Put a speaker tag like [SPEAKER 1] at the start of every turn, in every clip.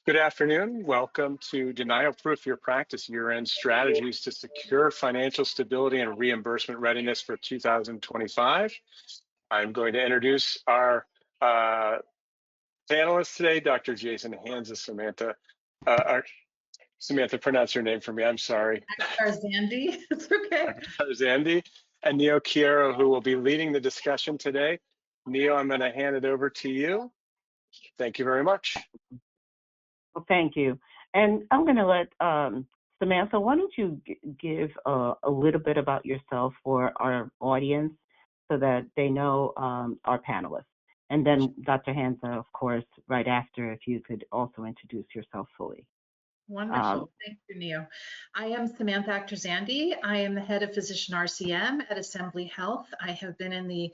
[SPEAKER 1] Good afternoon. Welcome to Denial Proof Your Practice Year-End Strategies to Secure Financial Stability and Reimbursement Readiness for 2025. I'm going to introduce our panelists today, Dr. Jason Hanza, Samantha, pronounce your name for me, I'm sorry.
[SPEAKER 2] Zandy, it's okay.
[SPEAKER 1] Zandy, and Neo Chiaro, who will be leading the discussion today. Neo, I'm going to hand it over to you. Thank you very much.
[SPEAKER 3] Well, thank you. And I'm going to let Samantha, why don't you give a little bit about yourself for our audience so that they know our panelists. And then Dr. Hanza, of course, right after, if you could also introduce yourself fully.
[SPEAKER 2] Wonderful. Thank you, Neo. I am Samantha Akhtarzandi. I am the head of physician RCM at Assembly Health. I have been in the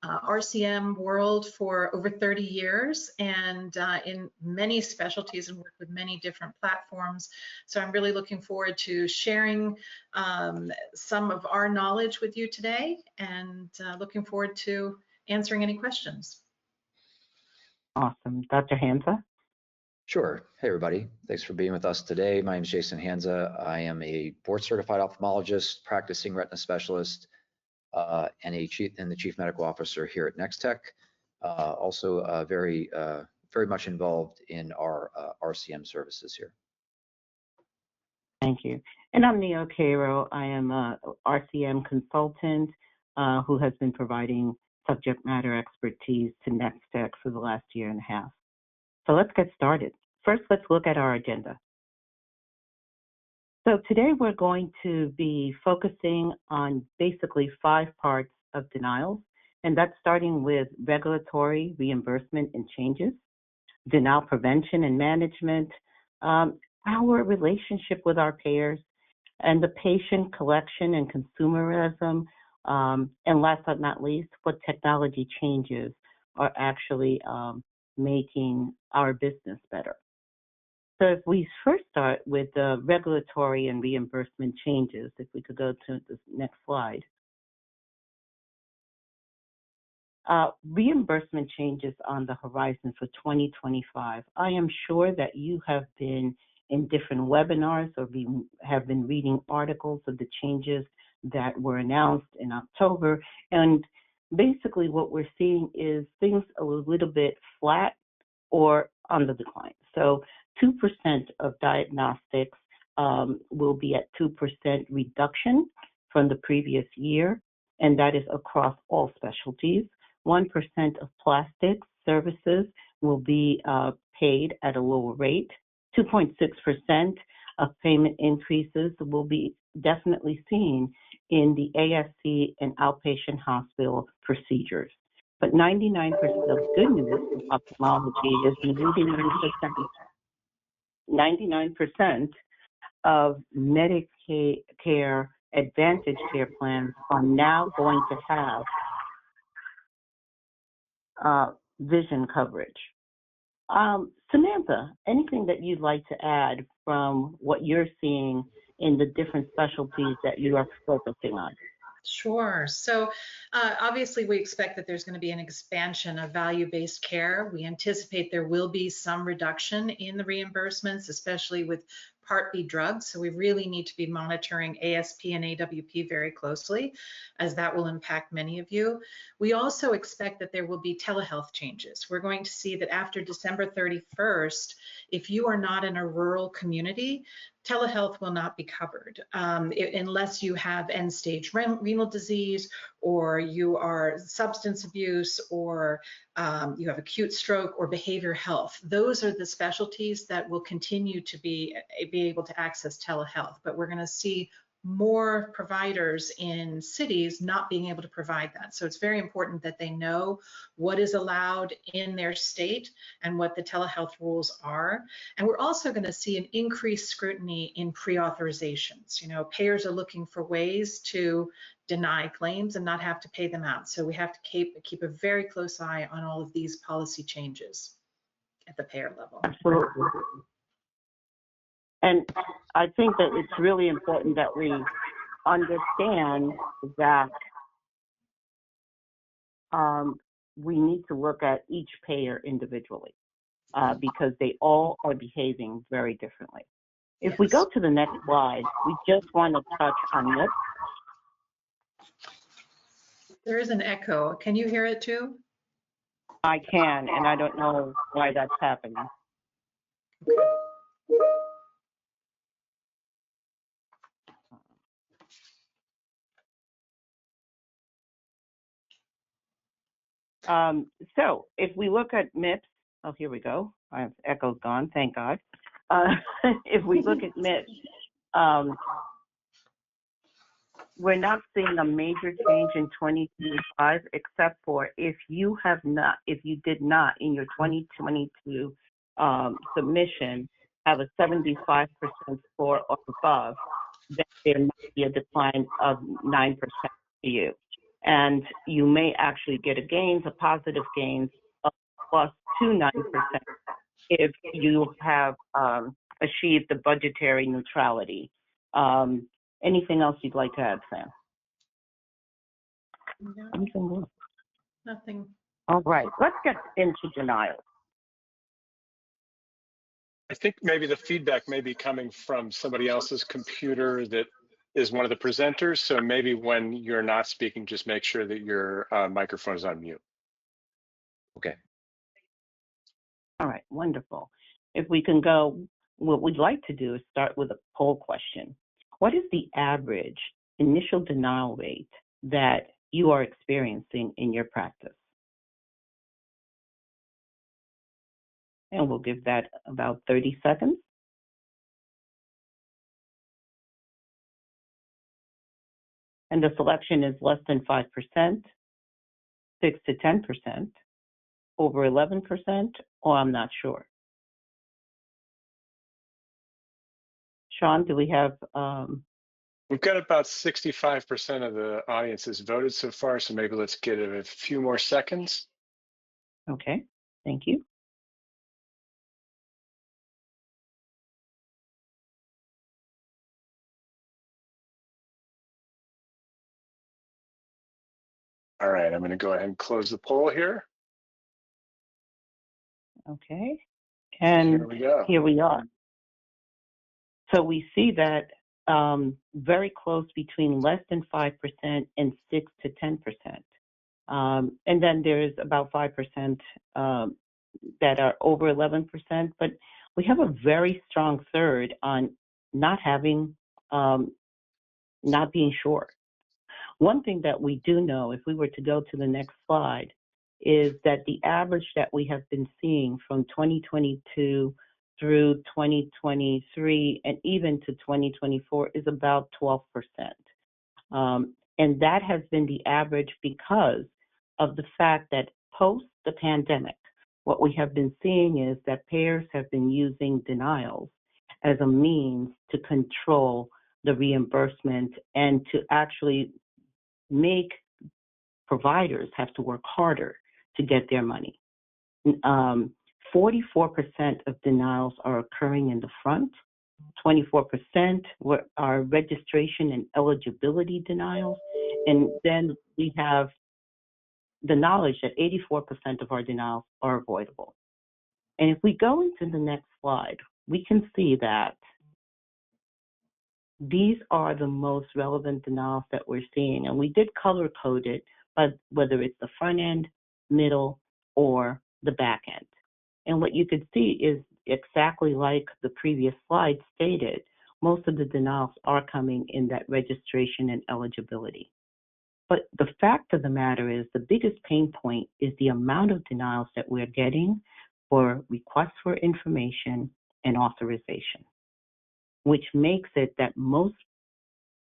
[SPEAKER 2] RCM world for over 30 years and in many specialties and worked with many different platforms. So I'm really looking forward to sharing some of our knowledge with you today and looking forward to answering any questions.
[SPEAKER 3] Awesome. Dr. Hanza?
[SPEAKER 4] Sure. Hey, everybody. Thanks for being with us today. My name is Jason Hanza. I am a board-certified ophthalmologist, practicing retina specialist, and the chief medical officer here at Nextech. Also, very much involved in our RCM services here.
[SPEAKER 3] Thank you. And I'm Neo Chiaro. I am a RCM consultant who has been providing subject matter expertise to Nextech for the last year and a half. So let's get started. First, let's look at our agenda. So today we're going to be focusing on basically 5 parts of denials, and that's starting with regulatory, reimbursement, and changes, denial prevention and management, our relationship with our payers, and the patient collection and consumerism, and last but not least, what technology changes are actually making our business better. So if we first start with the regulatory and reimbursement changes, if we could go to the next slide. Reimbursement changes on the horizon for 2025. I am sure that you have been in different webinars or have been reading articles of the changes that were announced in October. And basically what we're seeing is things a little bit flat or on the decline. So 2% of diagnostics will be at 2% reduction from the previous year, and that is across all specialties. 1% of plastics services will be paid at a lower rate. 2.6% of payment increases will be definitely seen in the ASC and outpatient hospital procedures. But 99% of good news in ophthalmology is 99% of Medicare Advantage care plans are now going to have vision coverage. Samantha, anything that you'd like to add from what you're seeing in the different specialties that you are focusing on?
[SPEAKER 2] Sure. So obviously we expect that there's going to be an expansion of value-based care. We anticipate there will be some reduction in the reimbursements, especially with Part B drugs. So we really need to be monitoring ASP and AWP very closely, as that will impact many of you. We also expect that there will be telehealth changes. We're going to see that after December 31st, if you are not in a rural community, telehealth will not be covered unless you have end-stage renal disease, or you are substance abuse, or you have acute stroke or behavioral health. Those are the specialties that will continue to be able to access telehealth, but we're going to see more providers in cities not being able to provide that. So it's very important that they know what is allowed in their state and what the telehealth rules are. And we're also going to see an increased scrutiny in pre-authorizations. You know, payers are looking for ways to deny claims and not have to pay them out. So we have to keep a very close eye on all of these policy changes at the payer level.
[SPEAKER 3] Absolutely. And I think that it's really important that we understand that we need to look at each payer individually. because they all are behaving very differently. If we go to the next slide, we just want to touch on this.
[SPEAKER 2] There is an echo. Can you hear it too?
[SPEAKER 3] I can, and I don't know why that's happening. So if we look at MIPS, oh, here we go. I have echo's gone, thank God. If we look at MIPS, we're not seeing a major change in 2025, except for if you did not in your 2022 submission have a 75% score or above, then there might be a decline of 9% for you. And you may actually get a positive gains of plus to 9% if you have achieved the budgetary neutrality. Anything else you'd like to add, Sam?
[SPEAKER 2] No, nothing.
[SPEAKER 3] All right, let's get into denial.
[SPEAKER 1] I think maybe the feedback may be coming from somebody else's computer that is one of the presenters. So maybe when you're not speaking, just make sure that your microphone is on mute.
[SPEAKER 4] Okay.
[SPEAKER 3] All right, wonderful. If we can go, what we'd like to do is start with a poll question. What is the average initial denial rate that you are experiencing in your practice? And we'll give that about 30 seconds. And the selection is less than 5%, 6 to 10%, over 11%, or I'm not sure. Sean, do we have?
[SPEAKER 1] We've got about 65% of the audience has voted so far, so maybe let's get a few more seconds.
[SPEAKER 3] Okay, thank you.
[SPEAKER 1] All right, I'm going to go ahead and close the poll here.
[SPEAKER 3] Okay, and
[SPEAKER 1] here we go.
[SPEAKER 3] Here we are. So we see that very close between less than 5% and 6 to 10%. And then there's about 5% that are over 11%, but we have a very strong third on not having, not being sure. One thing that we do know, if we were to go to the next slide, is that the average that we have been seeing from 2022 through 2023 and even to 2024 is about 12%. And that has been the average because of the fact that post the pandemic, what we have been seeing is that payers have been using denials as a means to control the reimbursement and to actually make providers have to work harder to get their money. 44% of denials are occurring in the front. 24% are registration and eligibility denials. And then we have the knowledge that 84% of our denials are avoidable. And if we go into the next slide, we can see that these are the most relevant denials that we're seeing. And we did color code it, but whether it's the front end, middle, or the back end. And what you could see is exactly like the previous slide stated, most of the denials are coming in that registration and eligibility. But the fact of the matter is the biggest pain point is the amount of denials that we're getting for requests for information and authorization, which makes it that most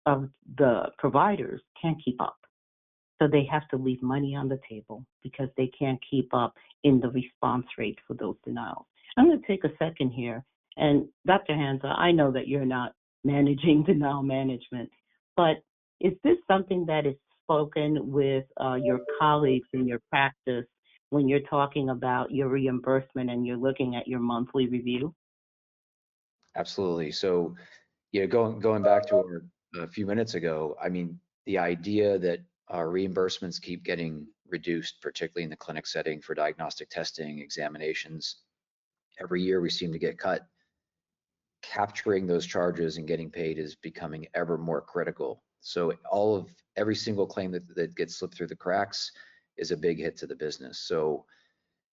[SPEAKER 3] of the providers can't keep up. So they have to leave money on the table because they can't keep up in the response rate for those denials. I'm going to take a second here. And Dr. Hansa, I know that you're not managing denial management, but is this something that is spoken with your colleagues in your practice when you're talking about your reimbursement and you're looking at your monthly review?
[SPEAKER 4] Absolutely. So, going back to a few minutes ago, I mean, the idea that our reimbursements keep getting reduced, particularly in the clinic setting for diagnostic testing, examinations, every year we seem to get cut. Capturing those charges and getting paid is becoming ever more critical. So every single claim that gets slipped through the cracks is a big hit to the business. So,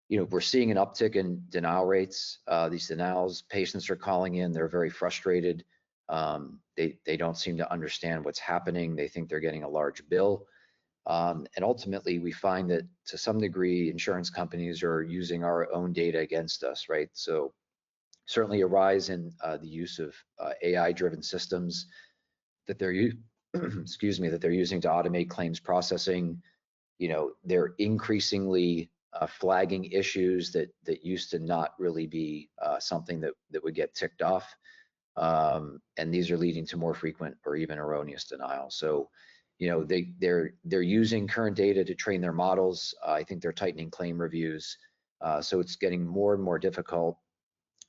[SPEAKER 4] we're seeing an uptick in denial rates. These denials, patients are calling in, they're very frustrated. They don't seem to understand what's happening. They think they're getting a large bill. And ultimately, we find that to some degree, insurance companies are using our own data against us, right? So certainly a rise in the use of AI-driven systems that they're excuse me, that they're using to automate claims processing. They're increasingly flagging issues that used to not really be something that would get ticked off. And these are leading to more frequent or even erroneous denials. So, they're using current data to train their models. I think they're tightening claim reviews. So it's getting more and more difficult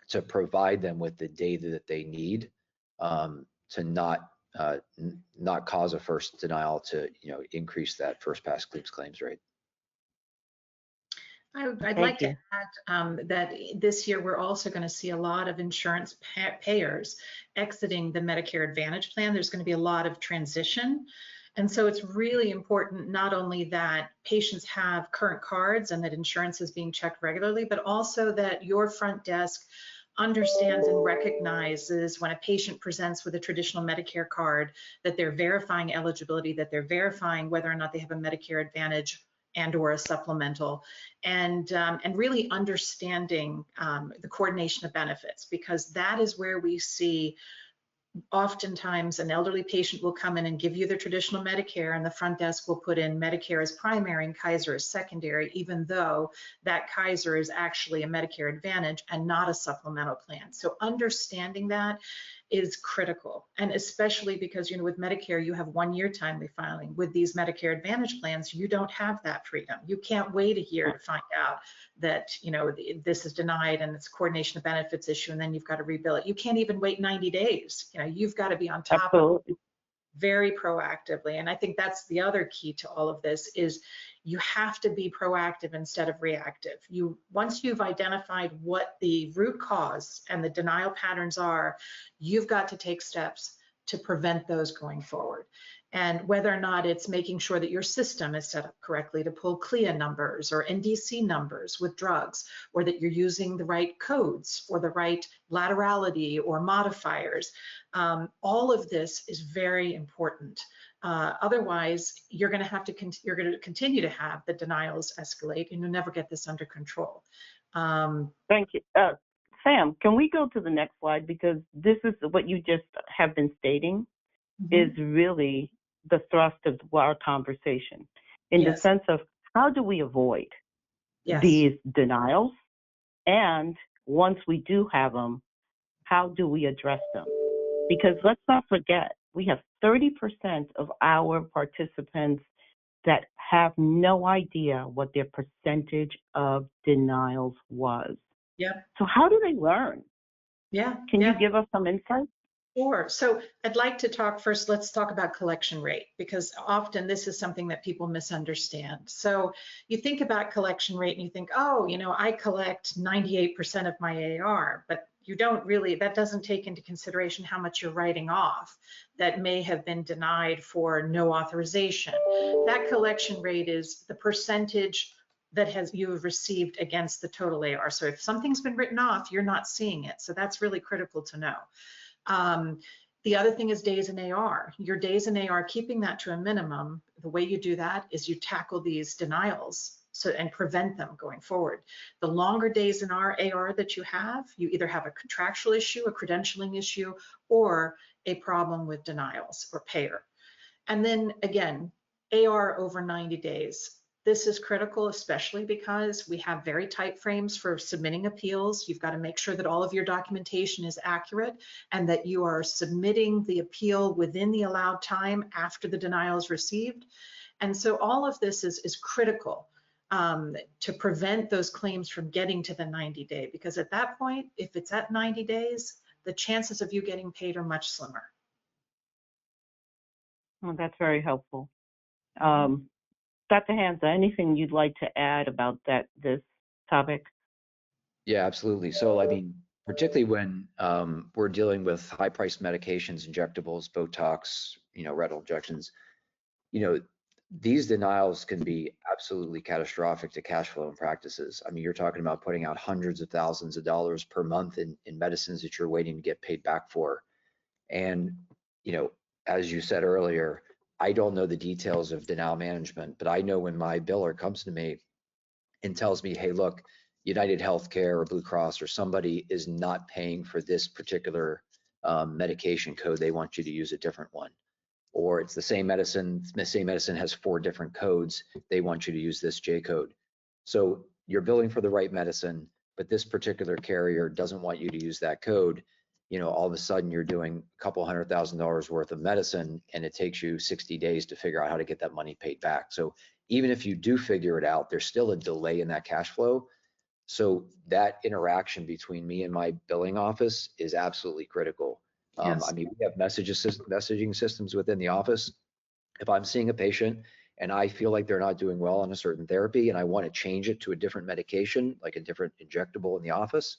[SPEAKER 4] to provide them with the data that they need to not cause a first denial to increase that first pass claims rate.
[SPEAKER 2] I'd like to add that this year we're also going to see a lot of insurance payers exiting the Medicare Advantage plan. There's going to be a lot of transition. And so it's really important not only that patients have current cards and that insurance is being checked regularly, but also that your front desk understands and recognizes when a patient presents with a traditional Medicare card that they're verifying eligibility, that they're verifying whether or not they have a Medicare Advantage and or a supplemental, and really understanding the coordination of benefits, because that is where we see oftentimes an elderly patient will come in and give you the traditional Medicare, and the front desk will put in Medicare as primary and Kaiser as secondary, even though that Kaiser is actually a Medicare Advantage and not a supplemental plan. So understanding that is critical, and especially because with Medicare you have 1 year timely filing. With these Medicare Advantage plans, you don't have that freedom. You can't wait a year to find out that this is denied and it's a coordination of benefits issue, and then you've got to rebill it. You can't even wait 90 days. You've got to be on top of it very proactively. And I think that's the other key to all of this is you have to be proactive instead of reactive. Once you've identified what the root cause and the denial patterns are, you've got to take steps to prevent those going forward. And whether or not it's making sure that your system is set up correctly to pull CLIA numbers or NDC numbers with drugs, or that you're using the right codes or the right laterality or modifiers, all of this is very important. Otherwise, you're going to continue to have the denials escalate, and you'll never get this under control.
[SPEAKER 3] Thank you. Sam, can we go to the next slide? Because this is what you just have been stating is really the thrust of our conversation, in the sense of how do we avoid these denials? And once we do have them, how do we address them? Because let's not forget, we have 30% of our participants that have no idea what their percentage of denials was.
[SPEAKER 2] Yep.
[SPEAKER 3] So how do they learn?
[SPEAKER 2] Yeah.
[SPEAKER 3] Can you give us some insight?
[SPEAKER 2] Sure. So I'd like to talk first, let's talk about collection rate, because often this is something that people misunderstand. So you think about collection rate and you think, oh, I collect 98% of my AR, but you don't really, that doesn't take into consideration how much you're writing off that may have been denied for no authorization. That collection rate is the percentage that you have received against the total AR. So if something's been written off, you're not seeing it. So that's really critical to know. The other thing is days in AR. Your days in AR, keeping that to a minimum, the way you do that is you tackle these denials and prevent them going forward. The longer days in AR that you have, you either have a contractual issue, a credentialing issue, or a problem with denials or payer. And then again, AR over 90 days. This is critical, especially because we have very tight frames for submitting appeals. You've got to make sure that all of your documentation is accurate and that you are submitting the appeal within the allowed time after the denial is received. And so all of this is critical to prevent those claims from getting to the 90-day, because at that point, if it's at 90 days, the chances of you getting paid are much slimmer.
[SPEAKER 3] Well, that's very helpful. Dr. Hansa, anything you'd like to add about this topic?
[SPEAKER 4] Yeah, absolutely. So, I mean, particularly when we're dealing with high-priced medications, injectables, Botox, retinal injections, you know, these denials can be absolutely catastrophic to cash flow and practices. I mean, you're talking about putting out hundreds of thousands of dollars per month in medicines that you're waiting to get paid back for. And, you know, as you said earlier, I don't know the details of denial management, but I know when my biller comes to me and tells me, hey, look, United Healthcare or Blue Cross or somebody is not paying for this particular medication code, they want you to use a different one. Or it's the same medicine has 4 different codes, they want you to use this J code. So you're billing for the right medicine, but this particular carrier doesn't want you to use that code. All of a sudden you're doing a couple $100,000 worth of medicine and it takes you 60 days to figure out how to get that money paid back. So even if you do figure it out, there's still a delay in that cash flow. So that interaction between me and my billing office is absolutely critical. I
[SPEAKER 2] Yes.
[SPEAKER 4] mean, we have messaging systems within the office. If I'm seeing a patient and I feel like they're not doing well on a certain therapy and I want to change it to a different medication, like a different injectable in the office,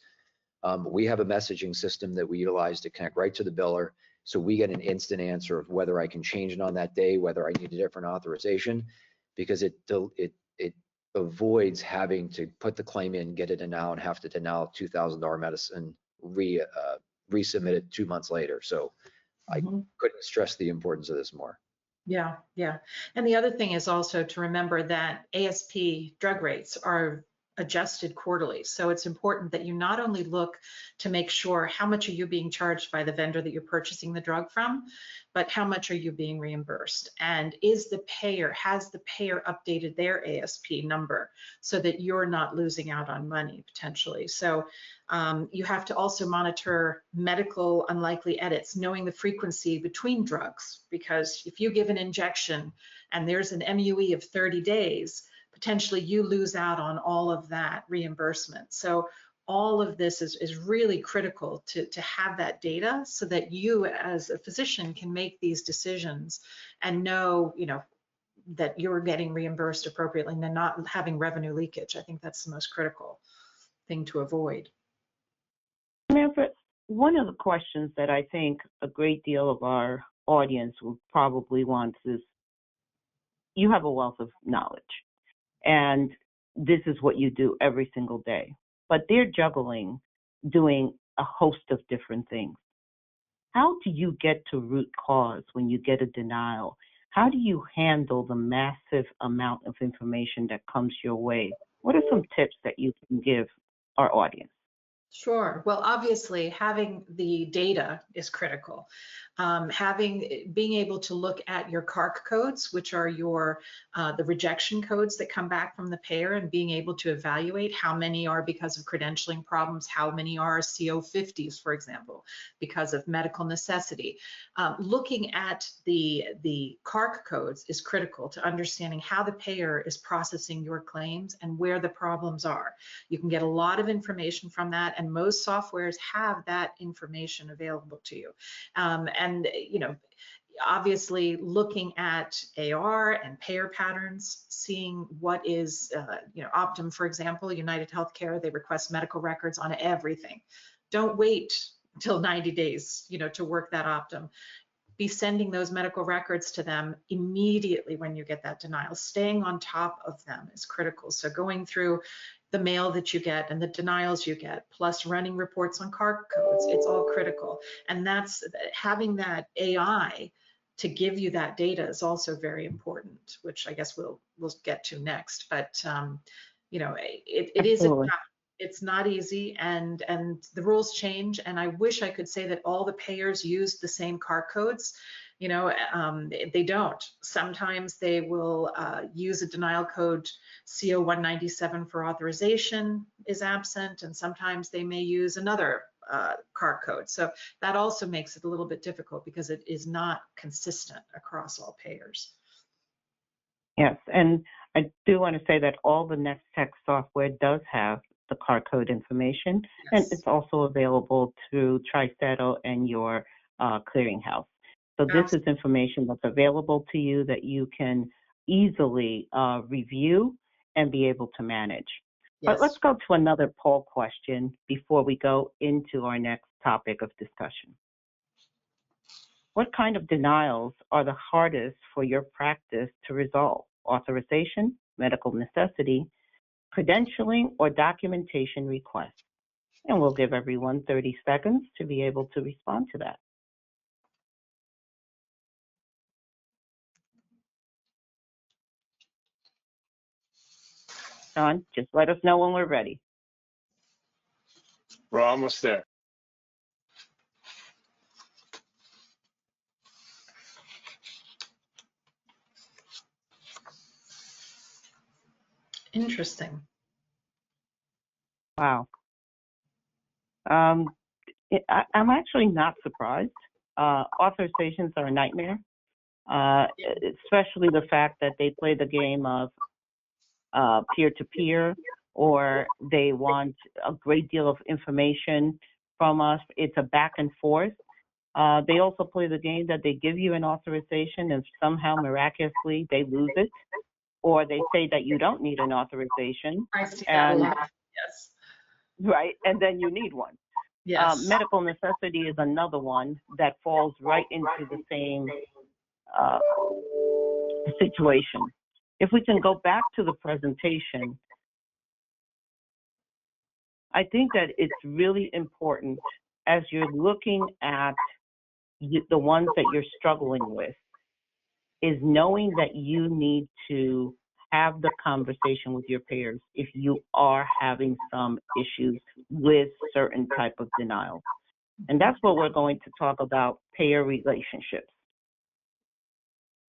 [SPEAKER 4] we have a messaging system that we utilize to connect right to the biller. So we get an instant answer of whether I can change it on that day, whether I need a different authorization, because it avoids having to put the claim in, get it denied, and have to deny $2,000 medicine, resubmit it 2 months later. So I
[SPEAKER 3] Mhm.
[SPEAKER 4] couldn't stress the importance of this more.
[SPEAKER 2] Yeah, yeah. And the other thing is also to remember that ASP drug rates are adjusted quarterly. So it's important that you not only look to make sure how much are you being charged by the vendor that you're purchasing the drug from, but how much are you being reimbursed? And has the payer updated their ASP number so that you're not losing out on money potentially? So you have to also monitor medical unlikely edits, knowing the frequency between drugs, because if you give an injection and there's an MUE of 30 days, potentially you lose out on all of that reimbursement. So all of this is really critical to have that data so that you as a physician can make these decisions and know, that you're getting reimbursed appropriately and not having revenue leakage. I think that's the most critical thing to avoid.
[SPEAKER 3] Samantha, one of the questions that I think a great deal of our audience will probably want is, you have a wealth of knowledge, and this is what you do every single day, but they're juggling doing a host of different things. How do you get to root cause when you get a denial? How do you handle the massive amount of information that comes your way? What are some tips that you can give our audience?
[SPEAKER 2] Sure. Well, obviously, having the data is critical. Being able to look at your CARC codes, which are the rejection codes that come back from the payer, and being able to evaluate how many are because of credentialing problems, how many are CO50s, for example, because of medical necessity. Looking at the CARC codes is critical to understanding how the payer is processing your claims and where the problems are. You can get a lot of information from that, and most softwares have that information available to you. And obviously looking at AR and payer patterns, seeing what is, Optum, for example, United Healthcare, they request medical records on everything. Don't wait until 90 days, to work that Optum. Be sending those medical records to them immediately when you get that denial. Staying on top of them is critical. So going through the mail that you get and the denials you get, plus running reports on CARC codes, it's all critical. And that's having that AI to give you that data is also very important, which I guess we'll get to next. But it is
[SPEAKER 3] Absolutely.
[SPEAKER 2] it's not easy, and the rules change, and I wish I could say that all the payers use the same CAR codes. They don't. Sometimes they will use a denial code CO 197 for authorization is absent, and sometimes they may use another CAR code. So that also makes it a little bit difficult because it is not consistent across all payers.
[SPEAKER 3] Yes, and I do want to say that all the Next Tech software does have the CAR code information, and
[SPEAKER 2] Yes.
[SPEAKER 3] it's also available through TriSettle and your clearinghouse. So this is information that's available to you that you can easily review and be able to manage. But let's
[SPEAKER 2] Yes.
[SPEAKER 3] go to another poll question before we go into our next topic of discussion. What kind of denials are the hardest for your practice to resolve? Authorization, medical necessity, credentialing, or documentation requests? And we'll give everyone 30 seconds to be able to respond to that. Sean, just let us know when we're ready.
[SPEAKER 1] We're almost there.
[SPEAKER 2] Interesting.
[SPEAKER 3] Wow. I'm actually not surprised. Authorizations are a nightmare, especially the fact that they play the game of peer-to-peer, or they want a great deal of information from us. It's a back and forth. They also play the game that they give you an authorization and somehow miraculously they lose it, or they say that you don't need an authorization,
[SPEAKER 2] I see that a
[SPEAKER 3] and
[SPEAKER 2] lot. Yes.
[SPEAKER 3] right, and then you need one.
[SPEAKER 2] Yes.
[SPEAKER 3] Medical necessity is another one that falls right into the same situation. If we can go back to the presentation, I think that it's really important as you're looking at the ones that you're struggling with, is knowing that you need to have the conversation with your payers if you are having some issues with certain type of denial. And that's what we're going to talk about, payer relationships.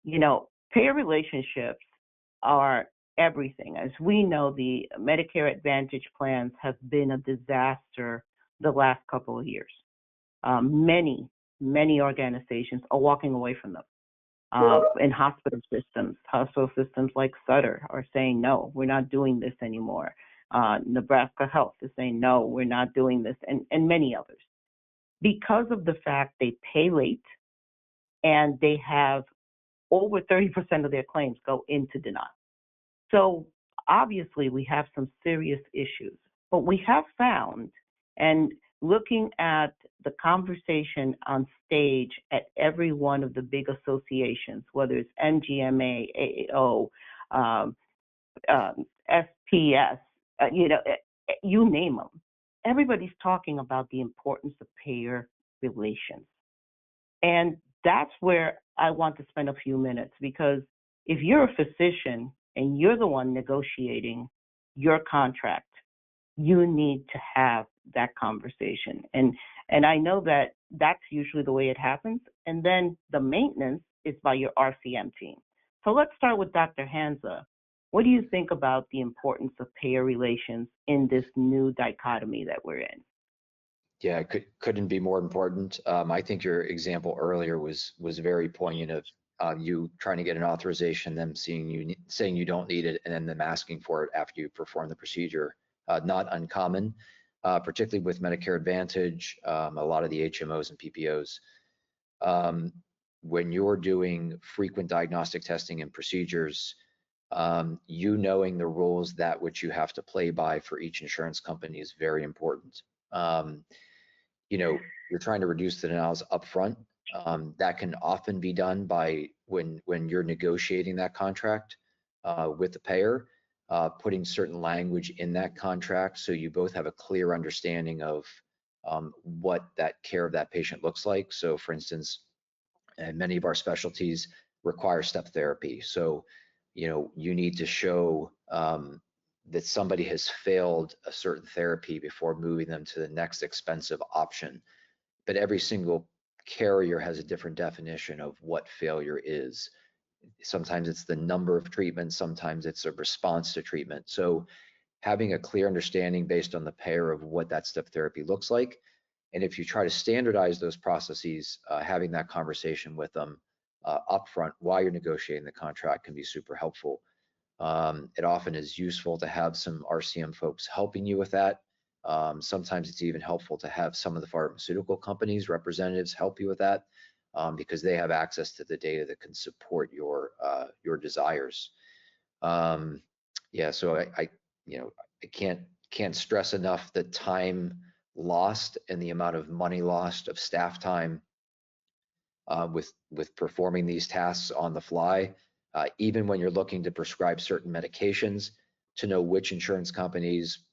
[SPEAKER 3] You know, payer relationships are everything. As we know, the Medicare Advantage plans have been a disaster the last couple of years. Many organizations are walking away from them. In hospital systems like Sutter are saying, no, we're not doing this anymore. Nebraska Health is saying, no, we're not doing this, and many others. Because of the fact they pay late and they have over 30% of their claims go into denial. So obviously we have some serious issues, but we have found, and looking at the conversation on stage at every one of the big associations, whether it's MGMA, AAO, SPS, you name them, everybody's talking about the importance of payer relations. And that's where I want to spend a few minutes, because if you're a physician and you're the one negotiating your contract, you need to have that conversation. And I know that that's usually the way it happens. And then the maintenance is by your RCM team. So let's start with Dr. Hansa. What do you think about the importance of payer relations in this new dichotomy that we're in?
[SPEAKER 4] Yeah, couldn't be more important. I think your example earlier was very poignant of you trying to get an authorization, them saying you don't need it, and then them asking for it after you perform the procedure. Not uncommon, particularly with Medicare Advantage, a lot of the HMOs and PPOs. When you're doing frequent diagnostic testing and procedures, you knowing the rules that which you have to play by for each insurance company is very important. You're trying to reduce the denials upfront. That can often be done by when you're negotiating that contract with the payer, putting certain language in that contract so you both have a clear understanding of what that care of that patient looks like. So for instance, and many of our specialties require step therapy. So, you need to show that somebody has failed a certain therapy before moving them to the next expensive option. But every single carrier has a different definition of what failure is. Sometimes it's the number of treatments, sometimes it's a response to treatment. So having a clear understanding based on the payer of what that step therapy looks like. And if you try to standardize those processes, having that conversation with them upfront while you're negotiating the contract can be super helpful. It often is useful to have some RCM folks helping you with that. Sometimes it's even helpful to have some of the pharmaceutical companies representatives help you with that because they have access to the data that can support your desires. So can't stress enough the time lost and the amount of money lost of staff time with performing these tasks on the fly. Even when you're looking to prescribe certain medications, to know which insurance companies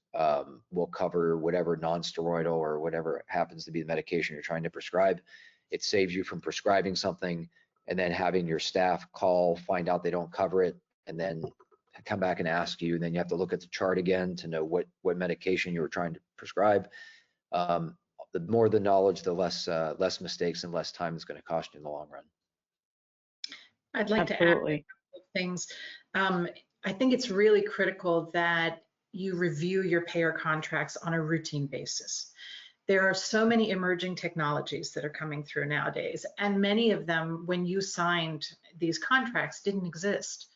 [SPEAKER 4] will cover whatever non-steroidal or whatever happens to be the medication you're trying to prescribe. It saves you from prescribing something and then having your staff call, find out they don't cover it, and then come back and ask you, and then you have to look at the chart again to know what medication you were trying to prescribe. The more the knowledge, the less mistakes and less time it's going to cost you in the long run.
[SPEAKER 2] I'd like to add a couple of things. I think it's really critical that you review your payer contracts on a routine basis. There are so many emerging technologies that are coming through nowadays, and many of them, when you signed these contracts, didn't exist.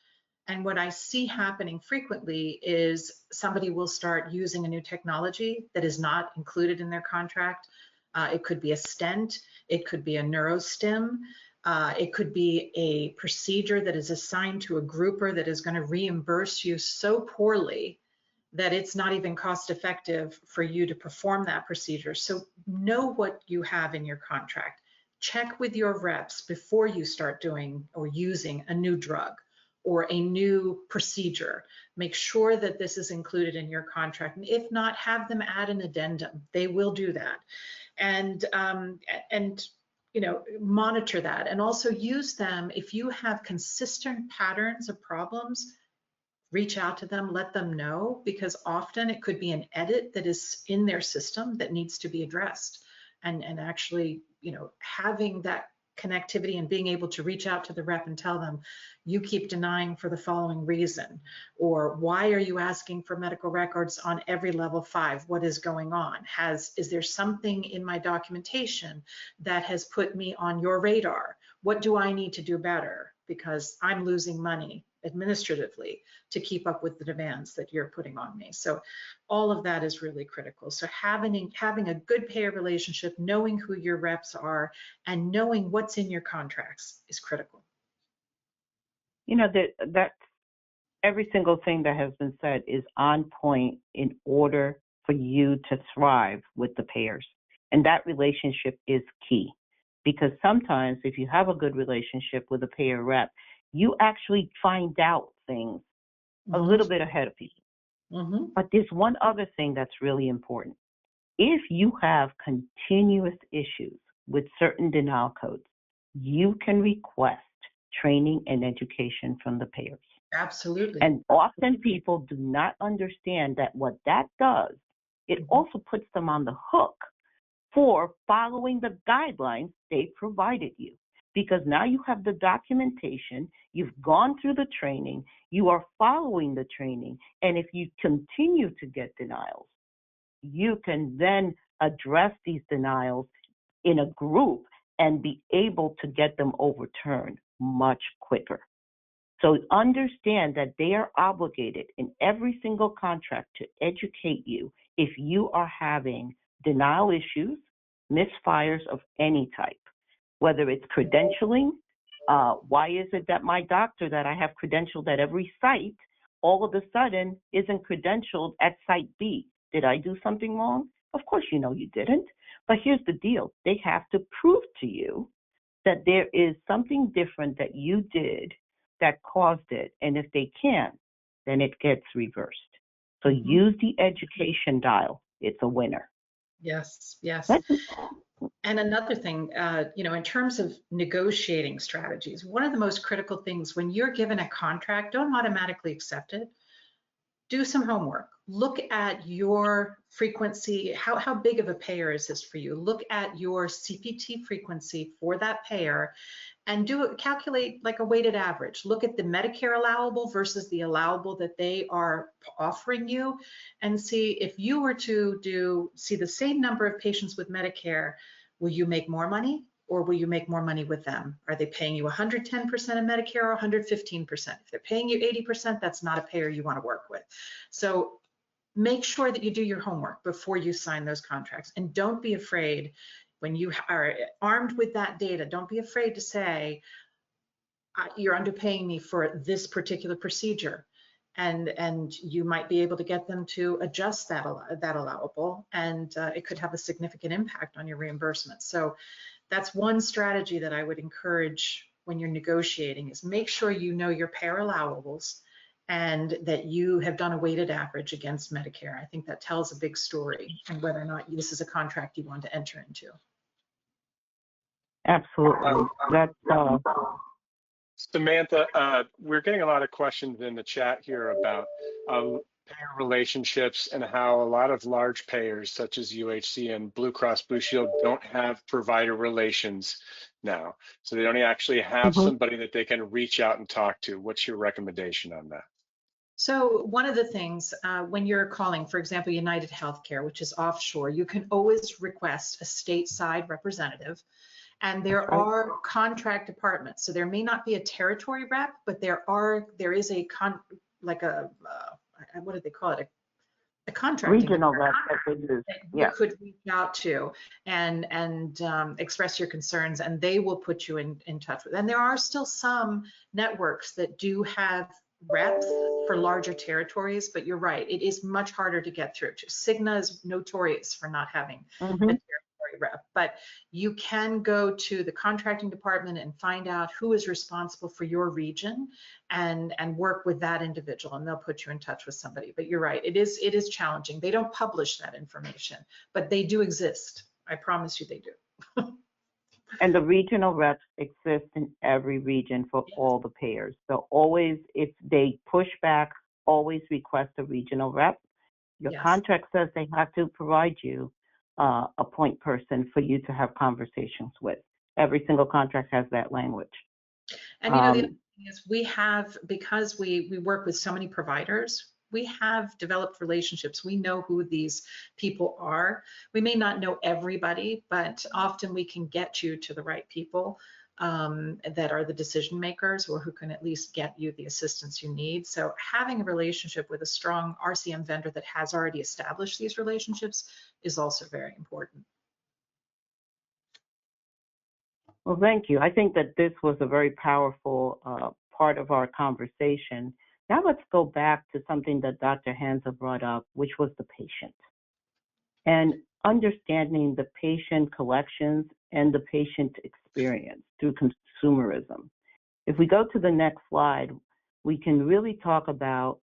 [SPEAKER 2] And what I see happening frequently is somebody will start using a new technology that is not included in their contract. It could be a stent, it could be a neurostim, it could be a procedure that is assigned to a grouper that is going to reimburse you so poorly that it's not even cost effective for you to perform that procedure. So know what you have in your contract. Check with your reps before you start doing or using a new drug or a new procedure. Make sure that this is included in your contract. And if not, have them add an addendum. They will do that. And you know, monitor that, and also use them if you have consistent patterns of problems. Reach out to them, let them know, because often it could be an edit that is in their system that needs to be addressed. And actually, you know, having that connectivity and being able to reach out to the rep and tell them, you keep denying for the following reason, or why are you asking for medical records on every level 5? What is going on? Is there something in my documentation that has put me on your radar? What do I need to do better? Because I'm losing money administratively to keep up with the demands that you're putting on me. So all of that is really critical. So having a good payer relationship, knowing who your reps are, and knowing what's in your contracts is critical.
[SPEAKER 3] You know, that every single thing that has been said is on point in order for you to thrive with the payers. And that relationship is key, because sometimes if you have a good relationship with a payer rep, you actually find out things a little bit ahead of people. But there's one other thing that's really important. If you have continuous issues with certain denial codes, you can request training and education from the payers.
[SPEAKER 2] Absolutely.
[SPEAKER 3] And often people do not understand that what that does, it also puts them on the hook for following the guidelines they provided you. Because now you have the documentation, you've gone through the training, you are following the training, and if you continue to get denials, you can then address these denials in a group and be able to get them overturned much quicker. So understand that they are obligated in every single contract to educate you if you are having denial issues, misfires of any type. Whether it's credentialing, why is it that my doctor that I have credentialed at every site all of a sudden isn't credentialed at site B? Did I do something wrong? Of course you know you didn't. But here's the deal. They have to prove to you that there is something different that you did that caused it. And if they can't, then it gets reversed. So use the education dial. It's a winner.
[SPEAKER 2] Yes, yes. And another thing, you know, in terms of negotiating strategies, one of the most critical things when you're given a contract, don't automatically accept it. Do some homework. Look at your frequency. How big of a payer is this for you? Look at your CPT frequency for that payer and calculate like a weighted average. Look at the Medicare allowable versus the allowable that they are offering you, and see if you were to see the same number of patients with Medicare, will you make more money or will you make more money with them? Are they paying you 110% of Medicare or 115%? If they're paying you 80%, that's not a payer you want to work with. So make sure that you do your homework before you sign those contracts, and don't be afraid. When you are armed with that data, don't be afraid to say, you're underpaying me for this particular procedure. and you might be able to get them to adjust that allowable, and it could have a significant impact on your reimbursement. So that's one strategy that I would encourage when you're negotiating, is make sure you know your payer allowables and that you have done a weighted average against Medicare. I think that tells a big story, and whether or not this is a contract you want to enter into.
[SPEAKER 3] Absolutely. That's
[SPEAKER 1] Samantha, we're getting a lot of questions in the chat here about payer relationships and how a lot of large payers such as UHC and Blue Cross Blue Shield don't have provider relations now. So they don't actually have somebody that they can reach out and talk to. What's your recommendation on that?
[SPEAKER 2] So one of the things, when you're calling, for example, United Healthcare, which is offshore, you can always request a stateside representative. And there are contract departments. So there may not be a territory rep, but there is a what do they call it? A contracting
[SPEAKER 3] regional rep
[SPEAKER 2] that you could reach out to and express your concerns, and they will put you in touch with. And there are still some networks that do have reps for larger territories, but you're right, it is much harder to get through to. Cigna is notorious for not having a territory rep, but you can go to the contracting department and find out who is responsible for your region and work with that individual, and they'll put you in touch with somebody. But you're right, it is challenging. They don't publish that information, but they do exist. I promise you they do.
[SPEAKER 3] And the regional reps exist in every region for all the payers. So always, if they push back, always request a regional rep. Your contract says they have to provide you a point person for you to have conversations with. Every single contract has that language.
[SPEAKER 2] And you know, the other thing is we have, because we work with so many providers, we have developed relationships. We know who these people are. We may not know everybody, but often we can get you to the right people that are the decision makers, or who can at least get you the assistance you need. So having a relationship with a strong RCM vendor that has already established these relationships is also very important.
[SPEAKER 3] Well, thank you. I think that this was a very powerful part of our conversation. Now let's go back to something that Dr. Hansa brought up, which was the patient, and understanding the patient collections and the patient experience through consumerism. If we go to the next slide, we can really talk about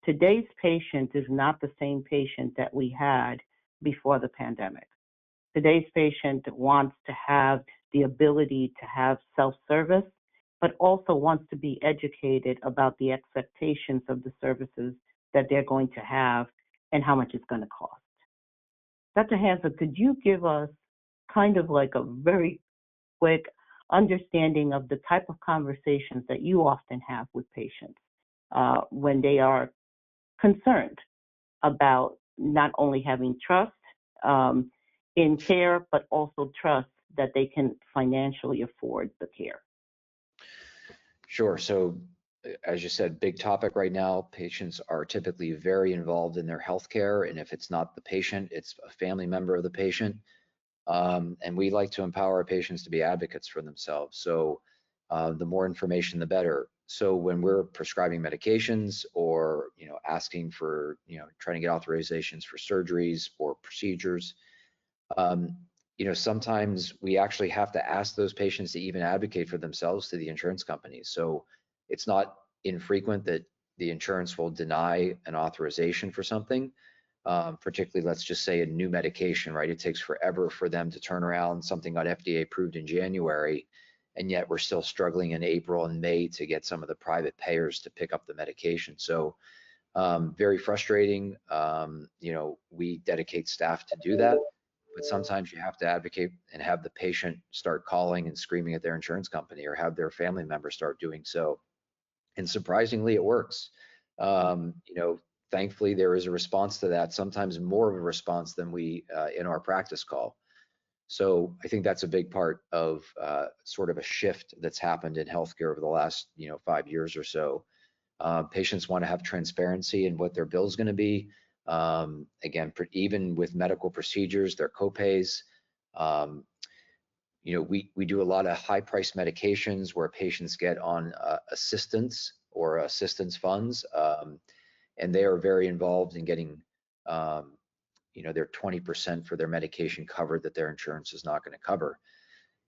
[SPEAKER 3] today's patient is not the same patient that we had before the pandemic. Today's patient wants to have the ability to have self-service, but also wants to be educated about the expectations of the services that they're going to have and how much it's going to cost. Dr. Hansa, could you give us kind of like a very quick understanding of the type of conversations that you often have with patients when they are concerned about not only having trust in care, but also trust that they can financially afford the care?
[SPEAKER 4] Sure. So as you said, big topic right now. Patients are typically very involved in their healthcare, and if it's not the patient, it's a family member of the patient. And we like to empower our patients to be advocates for themselves. So the more information, the better. So when we're prescribing medications, or asking for trying to get authorizations for surgeries or procedures, sometimes we actually have to ask those patients to even advocate for themselves to the insurance companies. So it's not infrequent that the insurance will deny an authorization for something, particularly, let's just say, a new medication, right? It takes forever for them to turn around. Something got FDA approved in January, and yet we're still struggling in April and May to get some of the private payers to pick up the medication. So very frustrating. We dedicate staff to do that, but sometimes you have to advocate and have the patient start calling and screaming at their insurance company, or have their family member start doing so. And surprisingly, it works. Thankfully, there is a response to that, sometimes more of a response than we in our practice call. So I think that's a big part of sort of a shift that's happened in healthcare over the last 5 years or so. Patients want to have transparency in what their bill is going to be. Again, even with medical procedures, their copays. We do a lot of high-priced medications where patients get on assistance or assistance funds. and they are very involved in getting their 20% for their medication covered that their insurance is not going to cover.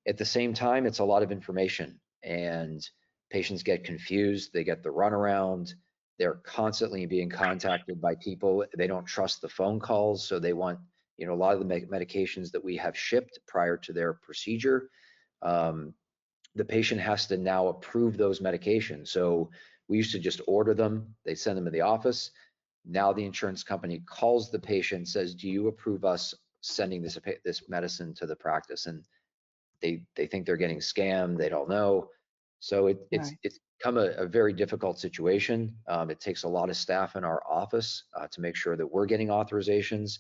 [SPEAKER 4] At the same time, it's a lot of information, and patients get confused. They get the runaround. They're constantly being contacted by people. They don't trust the phone calls, so they want, a lot of the medications that we have shipped prior to their procedure. The patient has to now approve those medications. So we used to just order them. They send them to the office. Now the insurance company calls the patient, says, "Do you approve us sending this medicine to the practice?" And they think they're getting scammed. They don't know. So it's become a very difficult situation. It takes a lot of staff in our office to make sure that we're getting authorizations,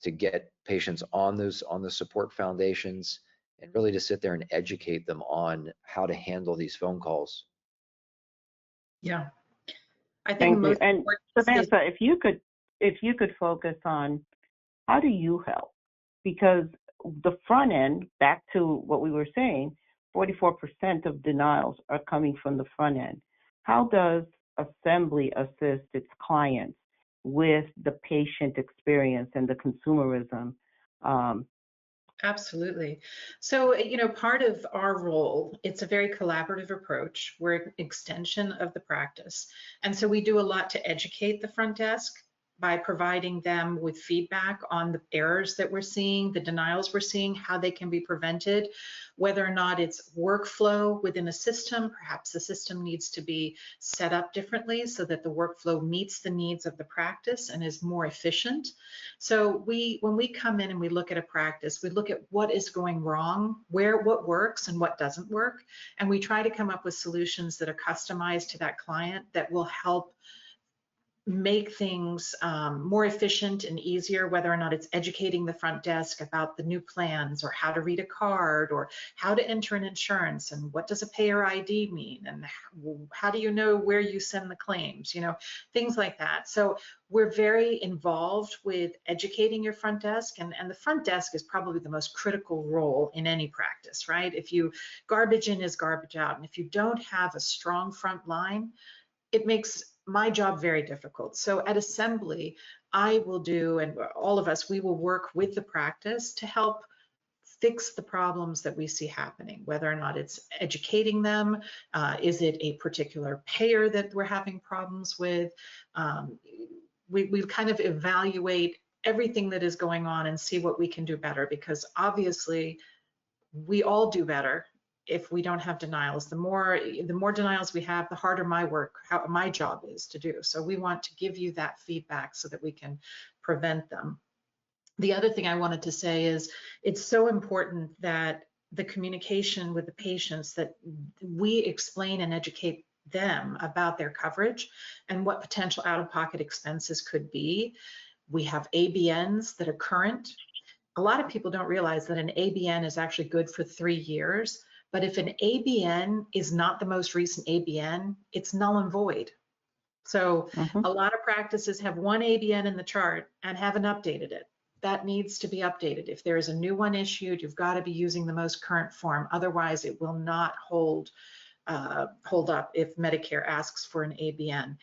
[SPEAKER 4] to get patients on the support foundations, and really to sit there and educate them on how to handle these phone calls.
[SPEAKER 2] Yeah, I think
[SPEAKER 3] Thank you.
[SPEAKER 2] most
[SPEAKER 3] And
[SPEAKER 2] important
[SPEAKER 3] Samantha, if you could focus on how do you help? Because the front end, back to what we were saying, 44% of denials are coming from the front end. How does Assembly assist its clients with the patient experience and the consumerism?
[SPEAKER 2] Absolutely. So, part of our role, it's a very collaborative approach. We're an extension of the practice. And so we do a lot to educate the front desk by providing them with feedback on the errors that we're seeing, the denials we're seeing, how they can be prevented, whether or not it's workflow within a system. Perhaps the system needs to be set up differently so that the workflow meets the needs of the practice and is more efficient. So when we come in and we look at a practice, we look at what is going wrong, what works and what doesn't work, and we try to come up with solutions that are customized to that client that will help make things more efficient and easier, whether or not it's educating the front desk about the new plans or how to read a card or how to enter an insurance and what does a payer ID mean and how do you know where you send the claims, things like that. So we're very involved with educating your front desk, and the front desk is probably the most critical role in any practice, right? If you garbage in is garbage out, and if you don't have a strong front line, it makes my job very difficult. So at Assembly, I will do, and all of us, we will work with the practice to help fix the problems that we see happening, whether or not it's educating them, is it a particular payer that we're having problems with? We kind of evaluate everything that is going on and see what we can do better, because obviously we all do better if we don't have denials. The more denials we have, the harder my job is to do. So we want to give you that feedback so that we can prevent them. The other thing I wanted to say is it's so important that the communication with the patients, that we explain and educate them about their coverage and what potential out-of-pocket expenses could be. We have ABNs that are current. A lot of people don't realize that an ABN is actually good for 3 years. But if an ABN is not the most recent ABN, it's null and void. So a lot of practices have one ABN in the chart and haven't updated it. That needs to be updated. If there is a new one issued, you've got to be using the most current form. Otherwise, it will not hold up if Medicare asks for an ABN.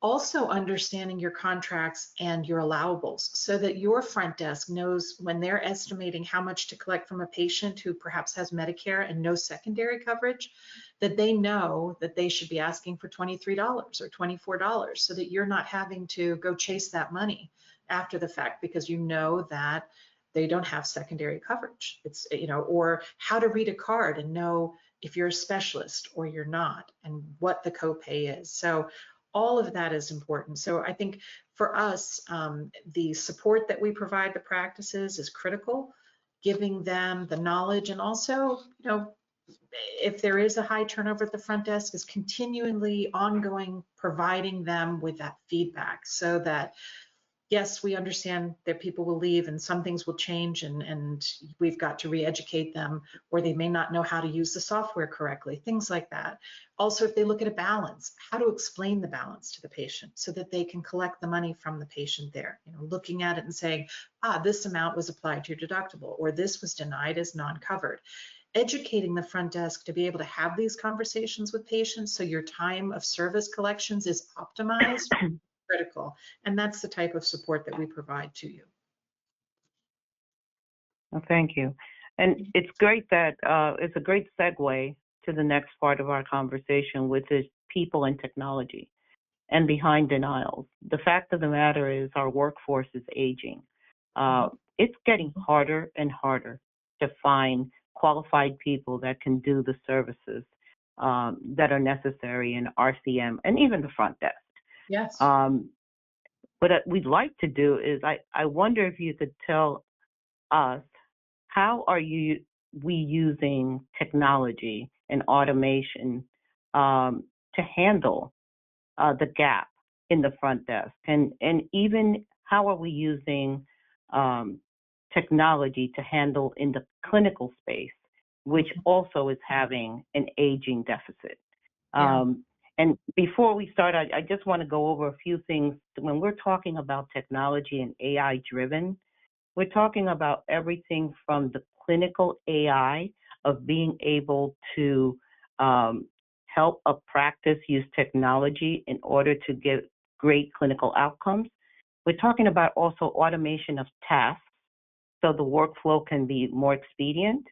[SPEAKER 2] Also understanding your contracts and your allowables so that your front desk knows when they're estimating how much to collect from a patient who perhaps has Medicare and no secondary coverage, that they know that they should be asking for $23 or $24 so that you're not having to go chase that money after the fact because you know that they don't have secondary coverage. It's, or how to read a card and know if you're a specialist or you're not and what the copay is. So all of that is important. So I think for us, the support that we provide the practices is critical, giving them the knowledge, and also, if there is a high turnover at the front desk, is continually ongoing providing them with that feedback so that, yes, we understand that people will leave and some things will change and we've got to re-educate them, or they may not know how to use the software correctly, things like that. Also, if they look at a balance, how to explain the balance to the patient so that they can collect the money from the patient there, looking at it and saying, this amount was applied to your deductible, or this was denied as non-covered. Educating the front desk to be able to have these conversations with patients so your time of service collections is optimized critical. And that's the type of support that we provide to you.
[SPEAKER 3] Well, thank you. And it's great that it's a great segue to the next part of our conversation, which is people and technology and behind denials. The fact of the matter is our workforce is aging. It's getting harder and harder to find qualified people that can do the services that are necessary in RCM and even the front desk.
[SPEAKER 2] Yes.
[SPEAKER 3] What we'd like to do is I wonder if you could tell us, how are we using technology and automation to handle the gap in the front desk? And even how are we using technology to handle in the clinical space, which also is having an aging deficit?
[SPEAKER 2] Yeah.
[SPEAKER 3] And before we start, I just want to go over a few things. When we're talking about technology and AI driven, we're talking about everything from the clinical AI of being able to help a practice use technology in order to get great clinical outcomes. We're talking about also automation of tasks so the workflow can be more expedient,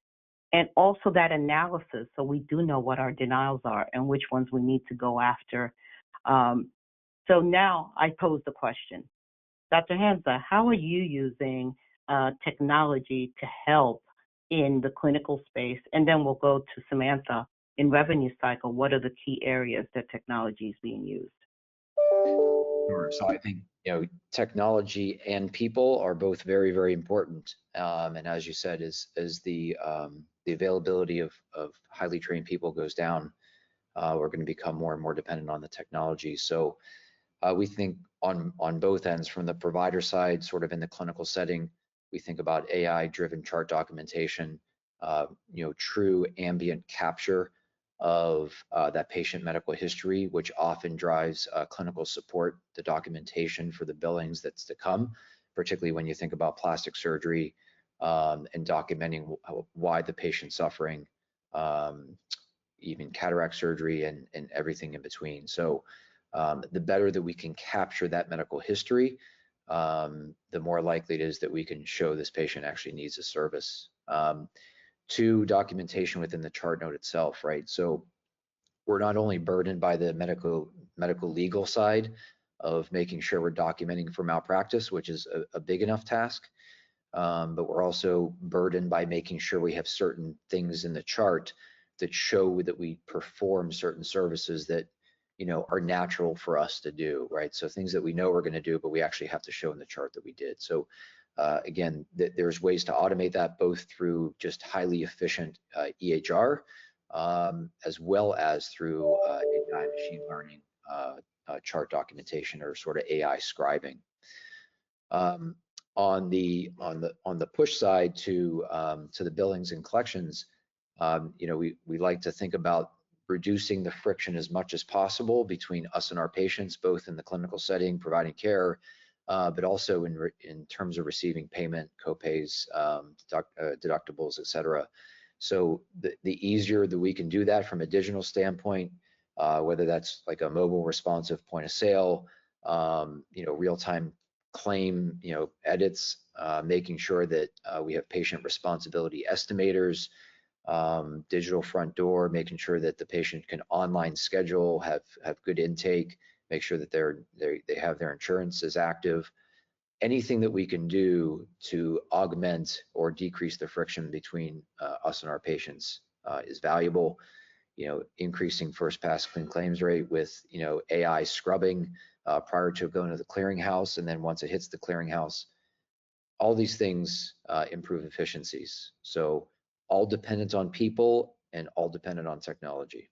[SPEAKER 3] and also that analysis so we do know what our denials are and which ones we need to go after. So now I pose the question. Dr. Hansa, how are you using technology to help in the clinical space? And then we'll go to Samantha in revenue cycle. What are the key areas that technology is being used?
[SPEAKER 4] Sure. So I think, technology and people are both very, very important. And as you said, as the availability of highly trained people goes down, we're going to become more and more dependent on the technology. So we think on both ends, from the provider side, sort of in the clinical setting, we think about AI-driven chart documentation, true ambient capture of that patient medical history, which often drives clinical support, the documentation for the billings that's to come, particularly when you think about plastic surgery and documenting why the patient's suffering, even cataract surgery and everything in between. So the better that we can capture that medical history, the more likely it is that we can show this patient actually needs a service. To documentation within the chart note itself, right? So we're not only burdened by the medical legal side of making sure we're documenting for malpractice, which is a big enough task, but we're also burdened by making sure we have certain things in the chart that show that we perform certain services that are natural for us to do, right? So things that we know we're going to do, but we actually have to show in the chart that we did. So again, there's ways to automate that both through just highly efficient EHR, as well as through AI machine learning chart documentation, or sort of AI scribing. On the push side to the billings and collections, we like to think about reducing the friction as much as possible between us and our patients, both in the clinical setting, providing care, but also in terms of receiving payment, copays, deductibles, et cetera. So the easier that we can do that from a digital standpoint, whether that's like a mobile responsive point of sale, real-time claim, edits, making sure that we have patient responsibility estimators, digital front door, making sure that the patient can online schedule, have good intake, make sure that they have their insurances active. Anything that we can do to augment or decrease the friction between us and our patients is valuable. Increasing first pass clean claims rate with AI scrubbing prior to going to the clearinghouse, and then once it hits the clearinghouse, all these things improve efficiencies. So all dependent on people and all dependent on technology.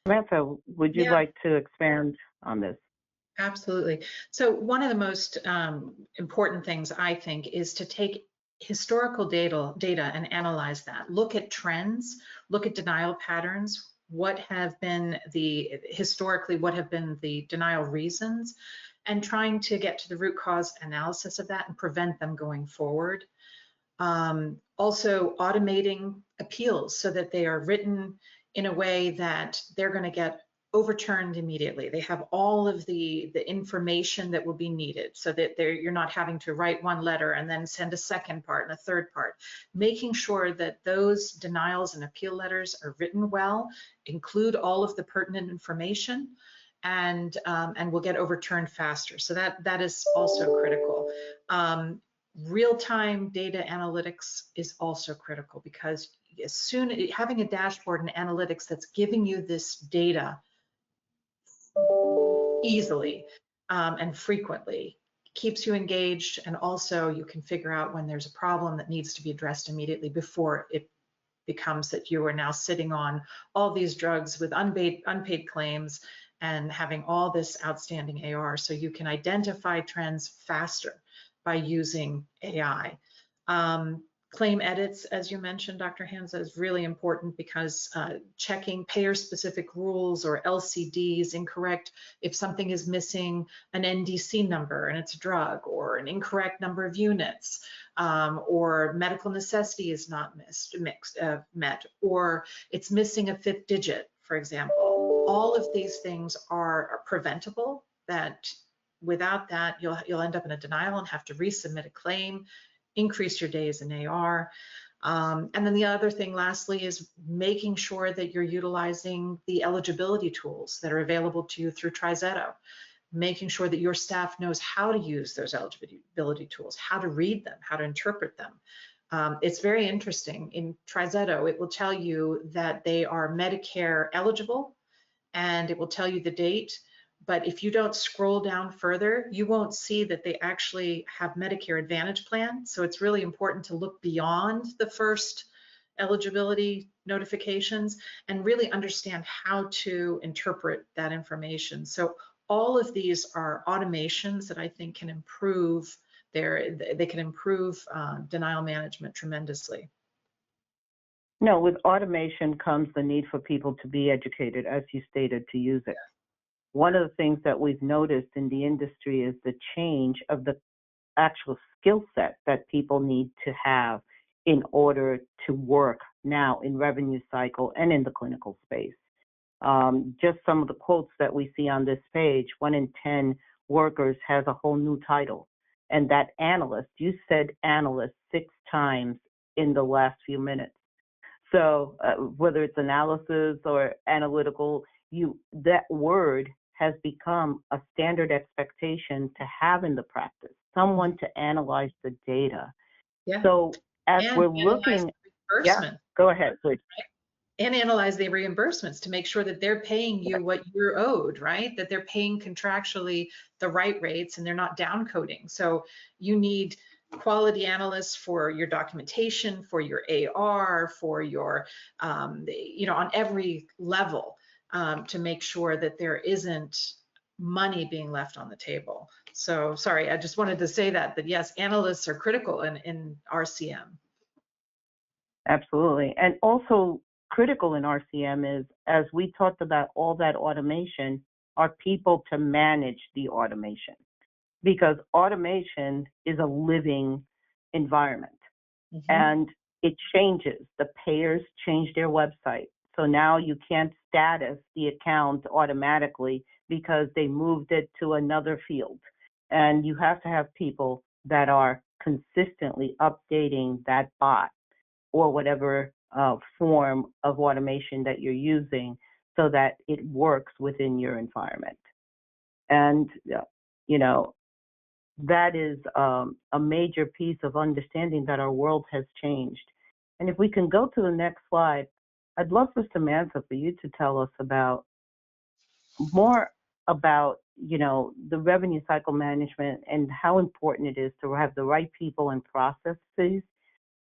[SPEAKER 3] Samantha, would you like to expand on this?
[SPEAKER 2] Absolutely. So one of the most important things, I think, is to take historical data and analyze that. Look at trends, look at denial patterns, what have been historically, what have been the denial reasons, and trying to get to the root cause analysis of that and prevent them going forward. Also automating appeals so that they are written in a way that they're going to get overturned immediately. They have all of the information that will be needed so that you're not having to write one letter and then send a second part and a third part. Making sure that those denials and appeal letters are written well, include all of the pertinent information, and will get overturned faster. So that is also critical. Real-time data analytics is also critical, because as soon having a dashboard and analytics that's giving you this data easily and frequently keeps you engaged, and also you can figure out when there's a problem that needs to be addressed immediately before it becomes that you are now sitting on all these drugs with unpaid claims and having all this outstanding AR. So you can identify trends faster by using AI. Claim edits, as you mentioned, Dr. Hansa, is really important, because checking payer-specific rules or LCDs incorrect, if something is missing an NDC number and it's a drug, or an incorrect number of units, or medical necessity is not met, or it's missing a fifth digit, for example. All of these things are preventable. That without that, you'll end up in a denial and have to resubmit a claim, increase your days in AR. And then the other thing, lastly, is making sure that you're utilizing the eligibility tools that are available to you through TriZetto, making sure that your staff knows how to use those eligibility tools, how to read them, how to interpret them. It's very interesting. In TriZetto, it will tell you that they are Medicare eligible, and it will tell you the date. But if you don't scroll down further, you won't see that they actually have Medicare Advantage plan. So it's really important to look beyond the first eligibility notifications and really understand how to interpret that information. So all of these are automations that I think can improve denial management tremendously.
[SPEAKER 3] No, with automation comes the need for people to be educated, as you stated, to use it. One of the things that we've noticed in the industry is the change of the actual skill set that people need to have in order to work now in revenue cycle and in the clinical space. Just some of the quotes that we see on this page: 1 in 10 workers has a whole new title. And that analyst, you said analyst 6 times in the last few minutes. So whether it's analysis or analytical, that word has become a standard expectation to have in the practice, someone to analyze the data.
[SPEAKER 2] Yeah.
[SPEAKER 3] So as
[SPEAKER 2] and
[SPEAKER 3] we're looking, yeah, go ahead, please.
[SPEAKER 2] And analyze the reimbursements to make sure that they're paying you what you're owed, right? That they're paying contractually the right rates and they're not downcoding. So you need quality analysts for your documentation, for your AR, for your, on every level, to make sure that there isn't money being left on the table. So sorry, I just wanted to say that yes, analysts are critical in RCM.
[SPEAKER 3] Absolutely. And also critical in RCM is, as we talked about all that automation, are people to manage the automation, because automation is a living environment. Mm-hmm. And it changes. The payers change their website. So now you can't status the account automatically because they moved it to another field. And you have to have people that are consistently updating that bot or whatever form of automation that you're using so that it works within your environment. And, that is a major piece of understanding that our world has changed. And if we can go to the next slide, I'd love for Samantha, for you to tell us more about, the revenue cycle management and how important it is to have the right people and processes,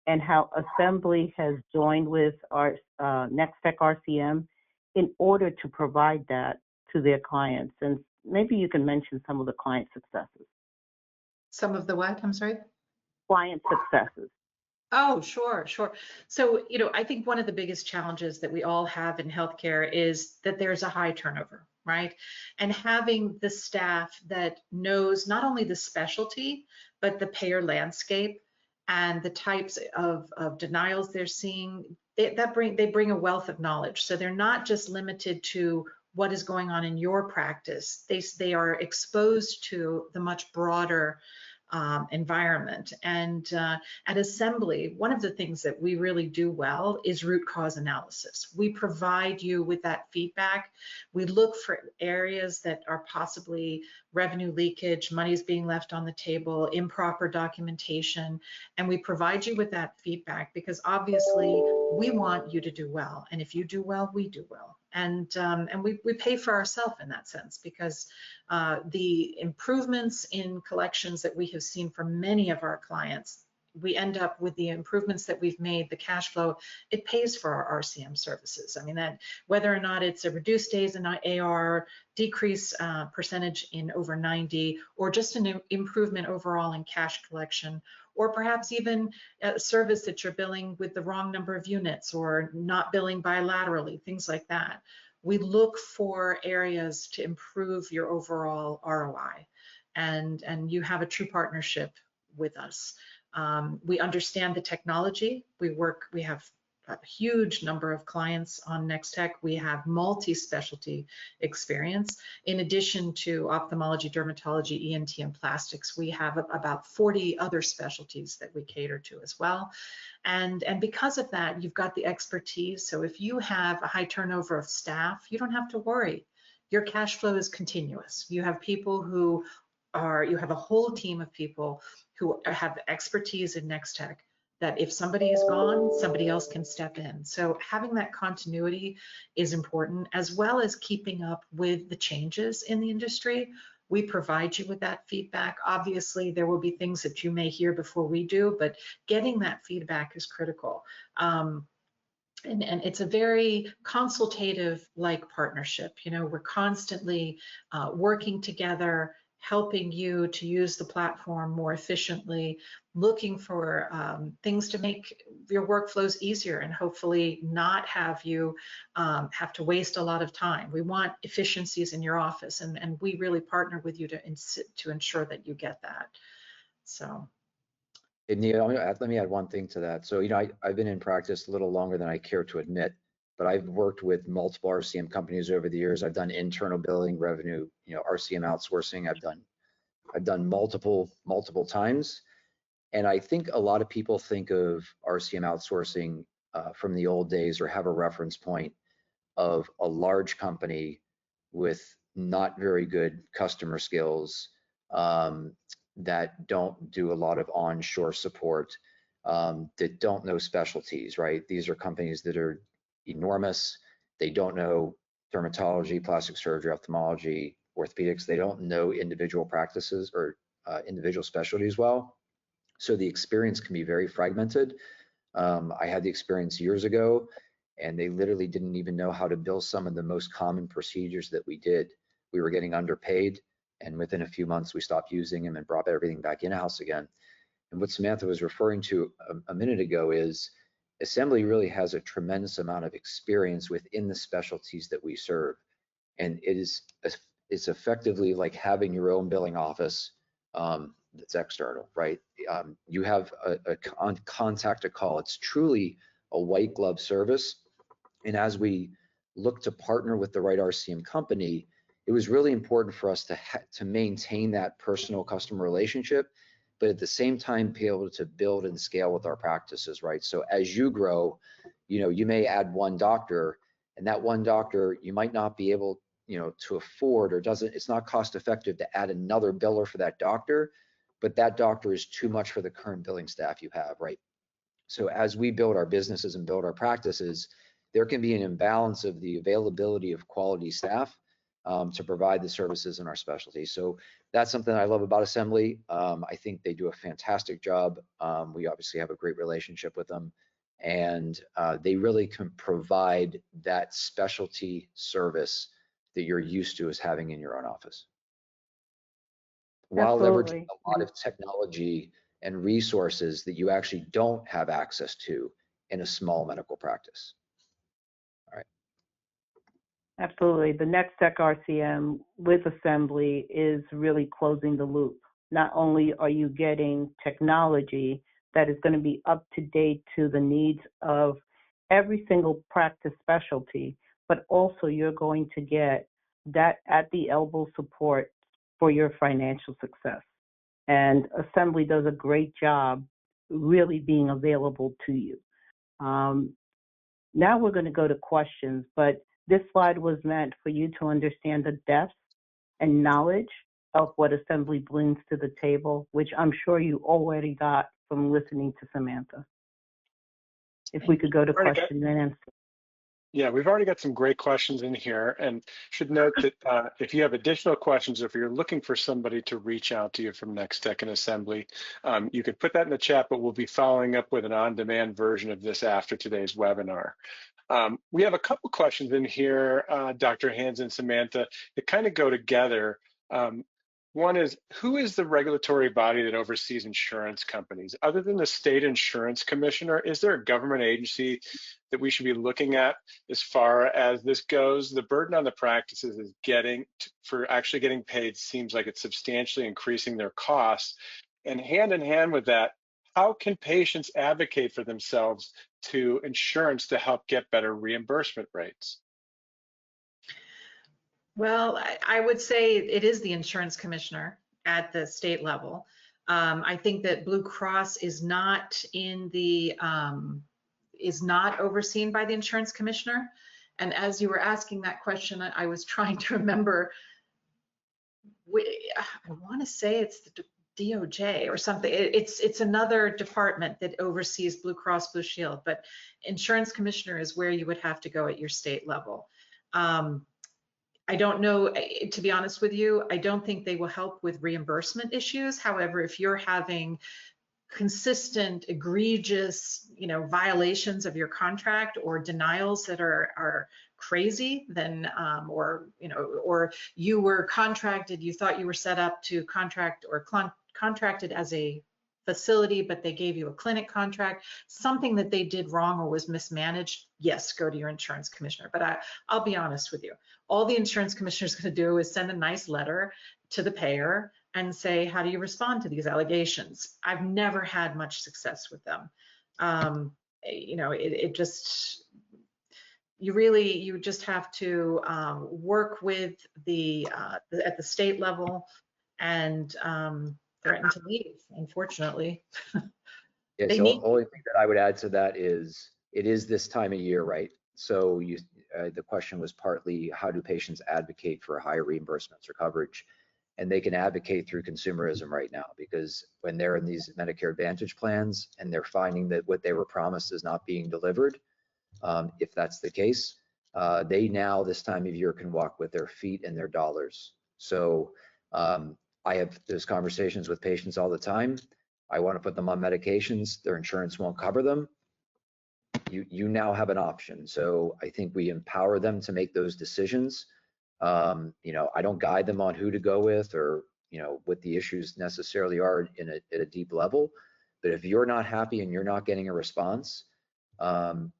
[SPEAKER 3] and how Assembly has joined with our NextTech RCM in order to provide that to their clients. And maybe you can mention some of the client successes.
[SPEAKER 2] Some of the what? I'm sorry?
[SPEAKER 3] Client successes.
[SPEAKER 2] Oh, sure. So, I think one of the biggest challenges that we all have in healthcare is that there's a high turnover, right? And having the staff that knows not only the specialty, but the payer landscape and the types of denials they're seeing, they bring a wealth of knowledge. So they're not just limited to what is going on in your practice. They are exposed to the much broader environment. And at Assembly, one of the things that we really do well is root cause analysis. We provide you with that feedback. We look for areas that are possibly revenue leakage, money's being left on the table, improper documentation, and we provide you with that feedback because obviously we want you to do well. And if you do well, we do well. And we pay for ourselves in that sense because the improvements in collections that we have seen from many of our clients, we end up with the improvements that we've made, the cash flow, it pays for our RCM services. I mean, that whether or not it's a reduced days in AR, decrease percentage in over 90, or just an improvement overall in cash collection, or perhaps even a service that you're billing with the wrong number of units or not billing bilaterally, things like that. We look for areas to improve your overall ROI, and you have a true partnership with us. We understand the technology. We have a huge number of clients on Nextech. We have multi-specialty experience. In addition to ophthalmology, dermatology, ENT, and plastics, we have about 40 other specialties that we cater to as well. And because of that, you've got the expertise. So if you have a high turnover of staff, you don't have to worry. Your cash flow is continuous. You have people who you have a whole team of people who have expertise in Nextech, that if somebody is gone, somebody else can step in. So having that continuity is important, as well as keeping up with the changes in the industry. We provide you with that feedback. Obviously, there will be things that you may hear before we do, but getting that feedback is critical. And it's a very consultative-like partnership. You know, we're constantly working together, helping you to use the platform more efficiently, looking for things to make your workflows easier and hopefully not have you have to waste a lot of time. We want efficiencies in your office, and we really partner with you to ensure that you get that. So.
[SPEAKER 4] And Neil, let me add one thing to that. So, you know, I've been in practice a little longer than I care to admit, but I've worked with multiple RCM companies over the years. I've done internal billing, revenue, you know, RCM outsourcing. I've done multiple times. And I think a lot of people think of RCM outsourcing from the old days, or have a reference point of a large company with not very good customer skills, that don't do a lot of onshore support, that don't know specialties, right? These are companies that are enormous. They don't know dermatology, plastic surgery, ophthalmology, orthopedics. They don't know individual practices or individual specialties well. So the experience can be very fragmented. I had the experience years ago, and they literally didn't even know how to bill some of the most common procedures that we did. We were getting underpaid, and within a few months we stopped using them and brought everything back in-house again. And what Samantha was referring to a minute ago is Assembly really has a tremendous amount of experience within the specialties that we serve. And it's effectively like having your own billing office that's external, right? You have a contact to call. It's truly a white glove service. And as we look to partner with the right RCM company, it was really important for us to maintain that personal customer relationship, but at the same time be able to build and scale with our practices, right? So as you grow, you know, you may add one doctor, and that one doctor you might not be able, you know, to afford, or it's not cost effective to add another biller for that doctor, but that doctor is too much for the current billing staff you have, right? So as we build our businesses and build our practices, there can be an imbalance of the availability of quality staff to provide the services in our specialty. So that's something I love about Assembly. I think they do a fantastic job. We obviously have a great relationship with them, and they really can provide that specialty service that you're used to as having in your own office, while leveraging a lot of technology and resources that you actually don't have access to in a small medical practice. All right.
[SPEAKER 3] Absolutely. The Nextech RCM with Assembly is really closing the loop. Not only are you getting technology that is going to be up to date to the needs of every single practice specialty, but also you're going to get that at the elbow support for your financial success. And Assembly does a great job really being available to you. Now we're going to go to questions, but this slide was meant for you to understand the depth and knowledge of what Assembly brings to the table, which I'm sure you already got from listening to Samantha. If we could go to question and answer.
[SPEAKER 1] Yeah, we've already got some great questions in here, and should note that if you have additional questions, or if you're looking for somebody to reach out to you from Next Tech and Assembly, you could put that in the chat, but we'll be following up with an on-demand version of this after today's webinar. We have a couple questions in here, Dr. Hans and Samantha, that kind of go together. One is, who is the regulatory body that oversees insurance companies? Other than the state insurance commissioner, is there a government agency that we should be looking at as far as this goes? The burden on the practices is for actually getting paid seems like it's substantially increasing their costs. And hand in hand with that, how can patients advocate for themselves to insurance to help get better reimbursement rates?
[SPEAKER 2] Well, I would say it is the insurance commissioner at the state level. I think that Blue Cross is not overseen by the insurance commissioner. And as you were asking that question, I was trying to remember. I want to say it's the DOJ or something. It's another department that oversees Blue Cross Blue Shield, but insurance commissioner is where you would have to go at your state level. I don't know, to be honest with you, I don't think they will help with reimbursement issues. However, if you're having consistent, egregious, violations of your contract or denials that are crazy, then, or you were contracted, you thought you were set up to contract or contracted as a facility, but they gave you a clinic contract, something that they did wrong or was mismanaged, yes, go to your insurance commissioner. But I'll be honest with you, all the insurance commissioner is going to do is send a nice letter to the payer and say, how do you respond to these allegations? I've never had much success with them. You just have to work with at the state level and threaten to leave, unfortunately.
[SPEAKER 4] Yeah, so the only thing that I would add to that is it is this time of year, right? So the question was partly, how do patients advocate for higher reimbursements or coverage? And they can advocate through consumerism right now, because when they're in these Medicare Advantage plans and they're finding that what they were promised is not being delivered, if that's the case, they now this time of year can walk with their feet and their dollars. So I have those conversations with patients all the time. I want to put them on medications. Their insurance won't cover them. You now have an option. So I think we empower them to make those decisions. I don't guide them on who to go with or what the issues necessarily are at a deep level. But if you're not happy and you're not getting a response, then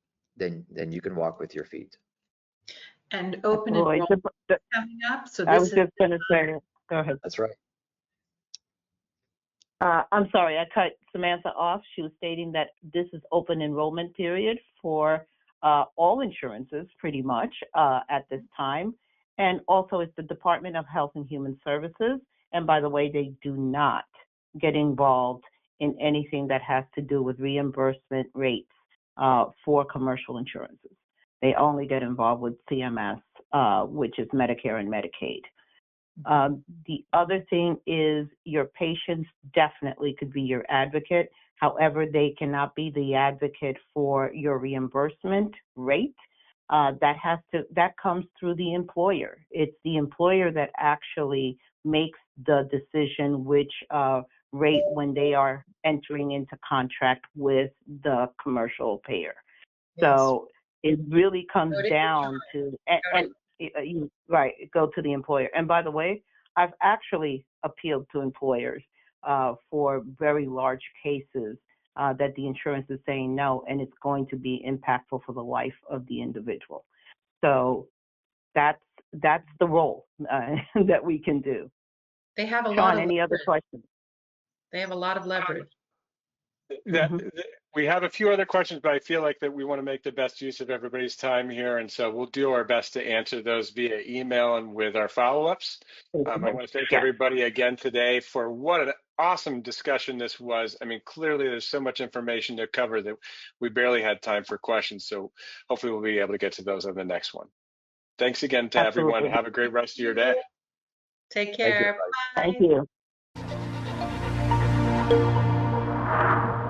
[SPEAKER 4] you can walk with your feet.
[SPEAKER 2] And open enrollment coming up. So
[SPEAKER 3] I was just going to say, go ahead.
[SPEAKER 4] That's right.
[SPEAKER 3] I'm sorry, I cut Samantha off. She was stating that this is open enrollment period for all insurances pretty much at this time. And also it's the Department of Health and Human Services. And by the way, they do not get involved in anything that has to do with reimbursement rates for commercial insurances. They only get involved with CMS, which is Medicare and Medicaid. The other thing is your patients definitely could be your advocate. However, they cannot be the advocate for your reimbursement rate. That comes through the employer. It's the employer that actually makes the decision which rate when they are entering into contract with the commercial payer. Yes. So it really comes down to go to the employer. And by the way, I've actually appealed to employers for very large cases that the insurance is saying no, and it's going to be impactful for the life of the individual. So that's the role that we can do.
[SPEAKER 2] They have a lot of
[SPEAKER 3] any other questions?
[SPEAKER 2] They have a lot of leverage.
[SPEAKER 1] We We have a few other questions, but I feel like that we want to make the best use of everybody's time here. And so we'll do our best to answer those via email and with our follow-ups. I want to thank everybody again today for what an awesome discussion this was. I mean, clearly there's so much information to cover that we barely had time for questions. So hopefully we'll be able to get to those on the next one. Thanks again to everyone. Have a great rest of your day.
[SPEAKER 2] Take care.
[SPEAKER 3] Thank you.
[SPEAKER 2] Bye.